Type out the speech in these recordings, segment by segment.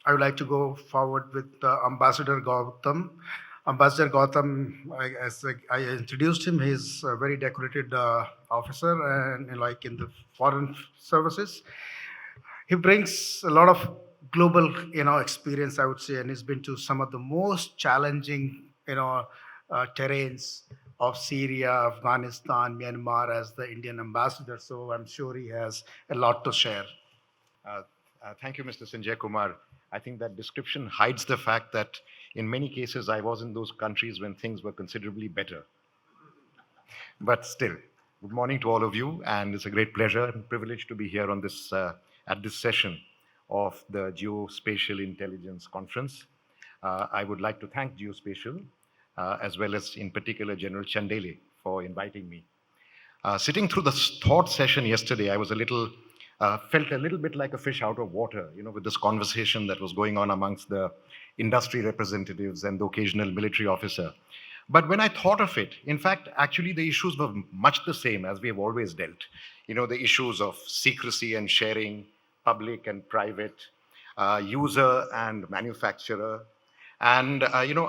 I would like to go forward with Ambassador Gautam. Ambassador Gautam, as I introduced him, he's a very decorated officer and like in the foreign services. He brings a lot of global, experience, I would say, and he's been to some of the most challenging, terrains of Syria, Afghanistan, Myanmar as the Indian ambassador. So I'm sure he has a lot to share. Uh, Thank you, Mr. Sanjay Kumar. I think that description hides the fact that in many cases I was in those countries when things were considerably better. But still, good morning to all of you, and it's a great pleasure and privilege to be here on this at this session of the Geospatial Intelligence Conference. I would like to thank Geospatial, as well as in particular General Chandele for inviting me. Sitting through the thought session yesterday, I was felt a little bit like a fish out of water, with this conversation that was going on amongst the industry representatives and the occasional military officer. But when I thought of it, in fact, actually the issues were much the same as we have always dealt. The issues of secrecy and sharing, public and private, user and manufacturer, and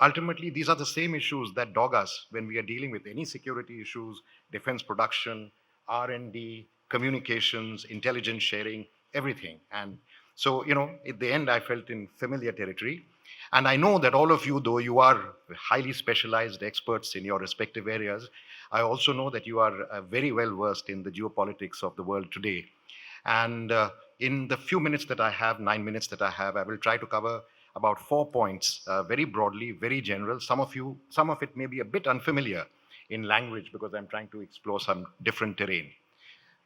ultimately, these are the same issues that dog us when we are dealing with any security issues, defense production, R&D, communications, intelligence sharing, everything. And so, at the end, I felt in familiar territory. And I know that all of you, though you are highly specialized experts in your respective areas, I also know that you are very well versed in the geopolitics of the world today. And in the few minutes that I have, 9 minutes that I have, I will try to cover about 4 points, very broadly, very general. Some of it may be a bit unfamiliar in language because I'm trying to explore some different terrain.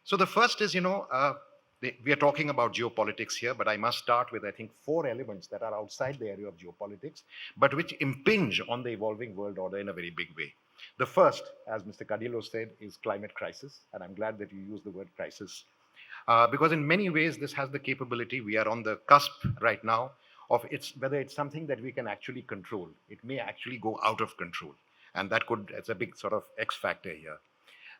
So the first is, we are talking about geopolitics here, but I must start with, I think, 4 elements that are outside the area of geopolitics, but which impinge on the evolving world order in a very big way. The first, as Mr. Cadillo said, is climate crisis, and I'm glad that you used the word crisis. Because in many ways, this has the capability, we are on the cusp right now of whether it's something that we can actually control. It may actually go out of control. And it's a big sort of X factor here.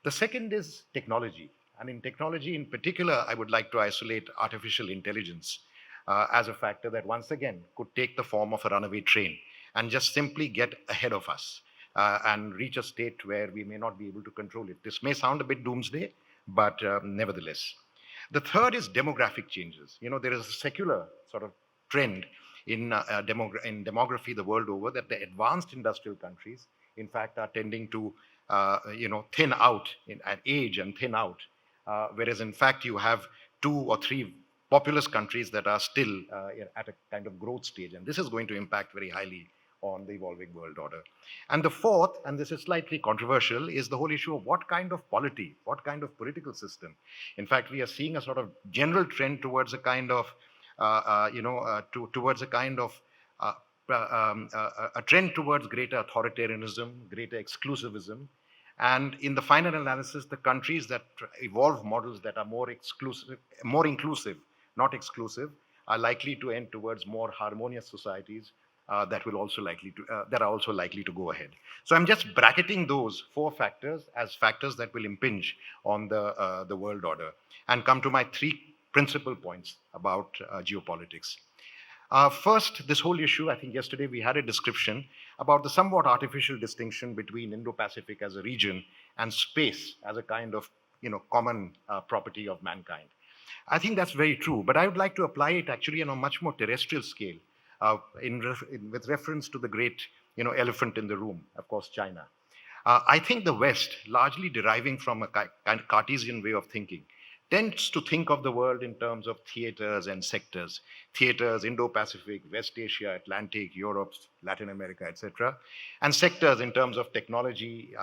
The second is technology. And in technology in particular, I would like to isolate artificial intelligence as a factor that once again could take the form of a runaway train and just simply get ahead of us and reach a state where we may not be able to control it. This may sound a bit doomsday, but nevertheless. The third is demographic changes. There is a secular sort of trend in demography the world over that the advanced industrial countries, in fact, are tending to thin out at age and thin out, whereas in fact you have 2 or 3 populous countries that are still at a kind of growth stage, and this is going to impact very highly on the evolving world order. And the fourth, and this is slightly controversial, is the whole issue of what kind of polity, what kind of political system. In fact, we are seeing a sort of general trend towards a kind of, towards a kind of a trend towards greater authoritarianism, greater exclusivism. And in the final analysis, the countries that evolve models that are more inclusive, not exclusive, are likely to end towards more harmonious societies that are also likely to go ahead. So I'm just bracketing those 4 factors as factors that will impinge on the world order, and come to my 3 principal points about geopolitics. First, this whole issue, I think yesterday we had a description about the somewhat artificial distinction between Indo-Pacific as a region and space as a kind of common property of mankind. I think that's very true, but I would like to apply it actually on a much more terrestrial scale with reference to the great elephant in the room, of course, China. I think the West, largely deriving from a kind of Cartesian way of thinking, tends to think of the world in terms of theaters and sectors. Theaters, Indo-Pacific, West Asia, Atlantic, Europe, Latin America, etc. And sectors in terms of technology,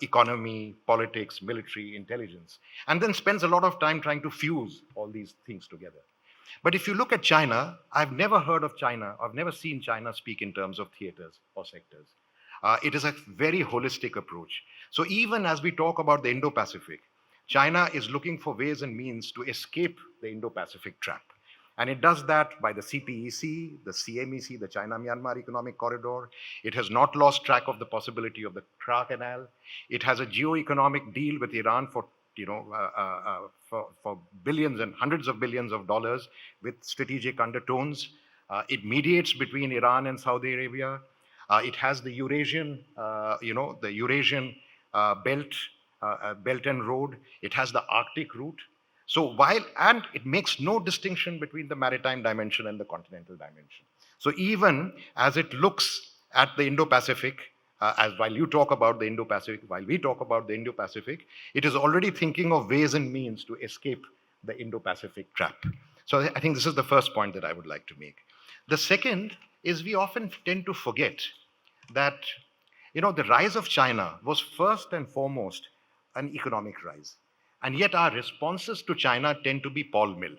economy, politics, military, intelligence. And then spends a lot of time trying to fuse all these things together. But if you look at China, I've never seen China speak in terms of theaters or sectors. It is a very holistic approach. So even as we talk about the Indo-Pacific, China is looking for ways and means to escape the Indo-Pacific trap. And it does that by the CPEC, the CMEC, the China-Myanmar Economic Corridor. It has not lost track of the possibility of the Kra Canal. It has a geo-economic deal with Iran for billions and hundreds of billions of dollars with strategic undertones. It mediates between Iran and Saudi Arabia. It has the Eurasian, the Eurasian belt and road. It has the Arctic route. So and it makes no distinction between the maritime dimension and the continental dimension. So even as it looks at the Indo-Pacific, as while you talk about the Indo-Pacific, while we talk about the Indo-Pacific, it is already thinking of ways and means to escape the Indo-Pacific trap. So I think this is the first point that I would like to make. The second is we often tend to forget that the rise of China was first and foremost an economic rise. And yet our responses to China tend to be Paul Mill.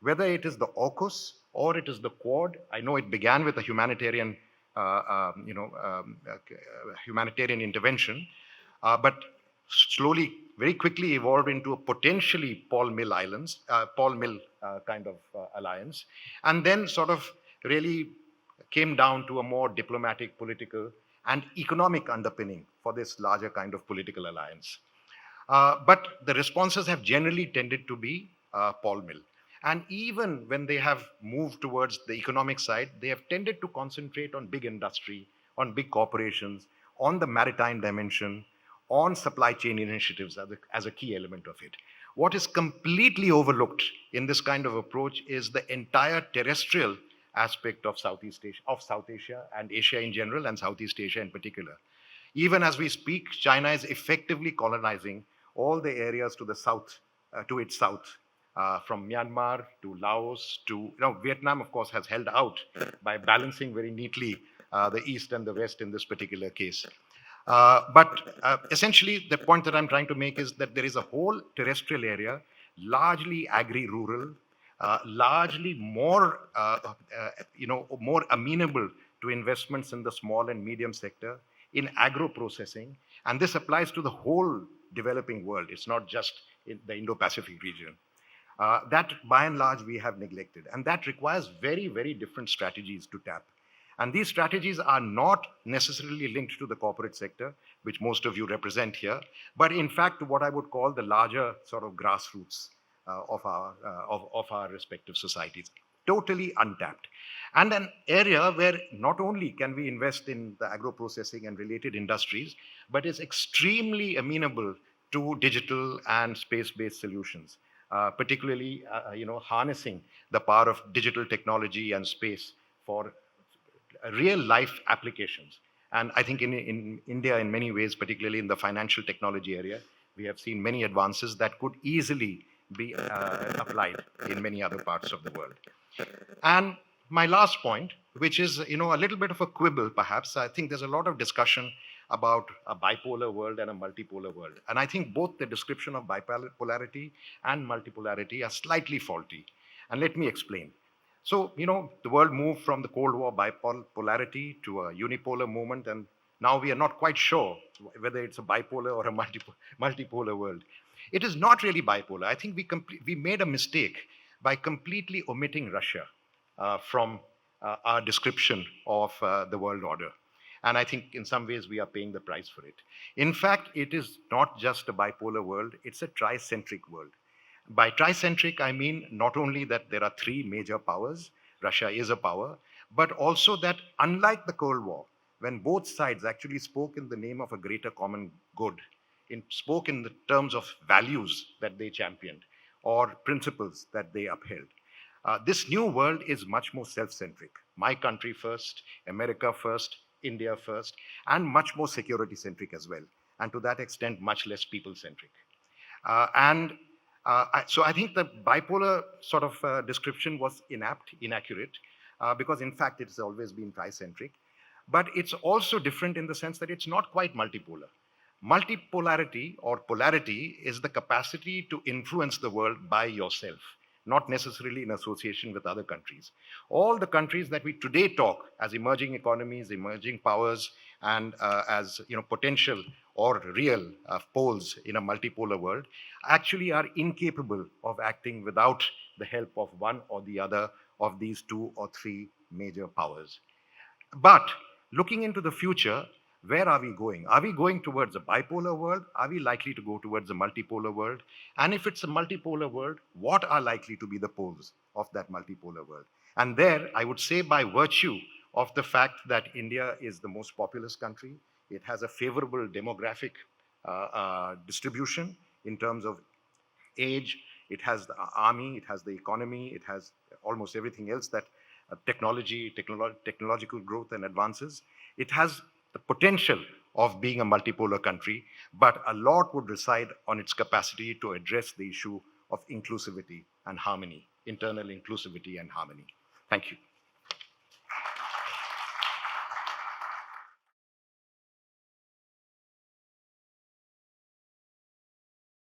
Whether it is the AUKUS or it is the Quad, I know it began with a humanitarian intervention, but slowly, very quickly evolved into a potentially Paul Mill kind of alliance, and then sort of really came down to a more diplomatic, political, and economic underpinning for this larger kind of political alliance. But the responses have generally tended to be Paul Mill. And even when they have moved towards the economic side, they have tended to concentrate on big industry, on big corporations, on the maritime dimension, on supply chain initiatives as a key element of it. What is completely overlooked in this kind of approach is the entire terrestrial aspect of South Asia and Asia in general, and Southeast Asia in particular. Even as we speak, China is effectively colonizing all the areas to the south, to its south, from Myanmar to Laos to Vietnam, of course, has held out by balancing very neatly the east and the west in this particular case. But essentially, the point that I'm trying to make is that there is a whole terrestrial area, largely agri-rural, largely more amenable to investments in the small and medium sector, in agro-processing, and this applies to the whole developing world. It's not just in the Indo-Pacific region. That, by and large, we have neglected, and that requires very, very different strategies to tap. And these strategies are not necessarily linked to the corporate sector, which most of you represent here, but in fact, what I would call the larger sort of grassroots of our respective societies. Totally untapped. And an area where not only can we invest in the agro-processing and related industries, but is extremely amenable to digital and space-based solutions, particularly harnessing the power of digital technology and space for real life applications. And I think in India, in many ways, particularly in the financial technology area, we have seen many advances that could easily be applied in many other parts of the world. And my last point, which is a little bit of a quibble, perhaps. I think there's a lot of discussion about a bipolar world and a multipolar world. And I think both the description of bipolarity and multipolarity are slightly faulty. And let me explain. So, the world moved from the Cold War bipolarity to a unipolar movement, and now we are not quite sure whether it's a bipolar or a multipolar world. It is not really bipolar. I think we made a mistake by completely omitting Russia from our description of the world order. And I think in some ways we are paying the price for it. In fact, it is not just a bipolar world, it's a tricentric world. By tricentric, I mean not only that there are three major powers, Russia is a power, but also that unlike the Cold War, when both sides actually spoke in the name of a greater common good, spoke in the terms of values that they championed or principles that they upheld. This new world is much more self-centric. My country first, America first, India first, and much more security-centric as well. And to that extent, much less people-centric. So I think the bipolar sort of description was inaccurate, because in fact it's always been tricentric. But it's also different in the sense that it's not quite multipolar. Multipolarity or polarity is the capacity to influence the world by yourself, not necessarily in association with other countries. All the countries that we today talk as emerging economies, emerging powers, and as potential or real poles in a multipolar world actually are incapable of acting without the help of one or the other of these two or three major powers. But looking into the future, Where are we going? Are we going towards a bipolar world? Are we likely to go towards a multipolar world? And if it's a multipolar world, what are likely to be the poles of that multipolar world? And there, I would say, by virtue of the fact that India is the most populous country, it has a favorable demographic distribution in terms of age, it has the army, it has the economy, it has almost everything else that technological growth and advances. It has the potential of being a multipolar country, but a lot would reside on its capacity to address the issue of inclusivity and harmony, internal inclusivity and harmony. Thank you.